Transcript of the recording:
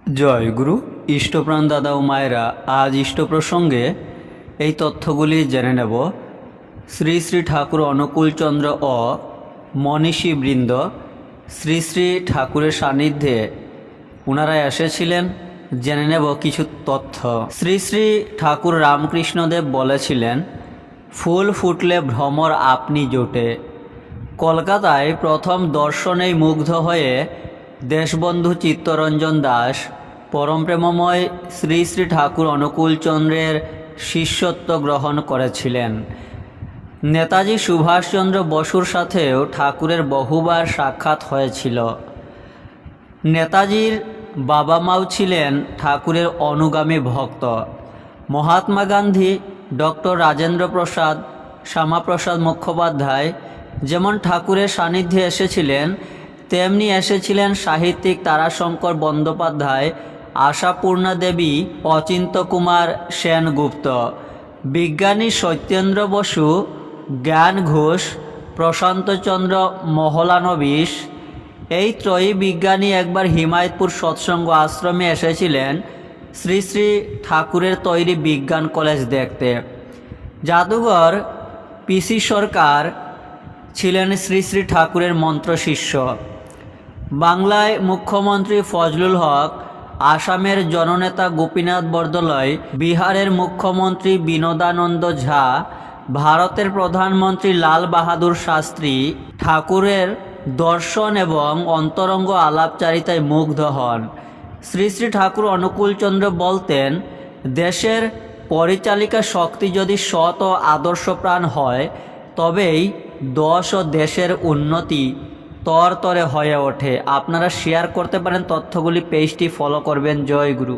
জয় গুরু। ইষ্টপ্রাণ দাদা ও মায়েরা, আজ ইষ্ট প্রসঙ্গে এই তথ্যগুলি জেনে নেব। শ্রী শ্রী ঠাকুর অনুকূলচন্দ্র ও মনীষী বৃন্দ শ্রী শ্রী ঠাকুরের সান্নিধ্যে ওনারা এসেছিলেন। জেনে নেব কিছু তথ্য। শ্রী শ্রী ঠাকুর রামকৃষ্ণদেব বলেছিলেন, ফুল ফুটলে ভ্রমর আপনি জোটে। কলকাতায় প্রথম দর্শনেই মুগ্ধ হয়ে দেশবন্ধু চিত্তরঞ্জন দাস পরম প্রেমময় শ্রী শ্রী ঠাকুর অনুকূলচন্দ্রের শিষ্যত্ব গ্রহণ করেছিলেন। নেতাজি সুভাষচন্দ্র বসুর সাথেও ঠাকুরের বহুবার সাক্ষাৎ হয়েছিল। নেতাজির বাবা মাও ছিলেন ঠাকুরের অনুগামী ভক্ত। মহাত্মা গান্ধী, ডক্টর রাজেন্দ্র প্রসাদ, শ্যামাপ্রসাদ মুখোপাধ্যায় যেমন ঠাকুরের সান্নিধ্যে এসেছিলেন, তেমনি এসেছিলেন সাহিত্যিক তারাশঙ্কর বন্দ্যোপাধ্যায়, আশাপূর্ণা দেবী, অচিন্ত কুমার সেনগুপ্ত, বিজ্ঞানী সত্যেন্দ্র বসু, জ্ঞান ঘোষ, প্রশান্তচন্দ্র মহলানবিশ। এই ত্রয়ী বিজ্ঞানী একবার হিমায়তপুর সৎসঙ্গ আশ্রমে এসেছিলেন শ্রী শ্রী ঠাকুরের তৈরি বিজ্ঞান কলেজ দেখতে। জাদুঘর পিসি সরকার ছিলেন শ্রী শ্রী ঠাকুরের মন্ত্রশিষ্য। বাংলায় মুখ্যমন্ত্রী ফজলুল হক, আসামের জননেতা গোপীনাথ বরদলৈ, বিহারের মুখ্যমন্ত্রী বিনোদানন্দ ঝা, ভারতের প্রধানমন্ত্রী লাল বাহাদুর শাস্ত্রী ঠাকুরের দর্শন এবং অন্তরঙ্গ আলাপচারিতায় মুগ্ধ হন। শ্রী শ্রী ঠাকুর অনুকূলচন্দ্র বলতেন, দেশের পরিচালিকা শক্তি যদি সৎ ও আদর্শপ্রাণ হয়, তবেই দশ ও দেশের উন্নতি তরতরে হয়ে ওঠে। আপনারা শেয়ার করতে পারেন তথ্যগুলি, পেজটি ফলো করবেন। জয় গুরু।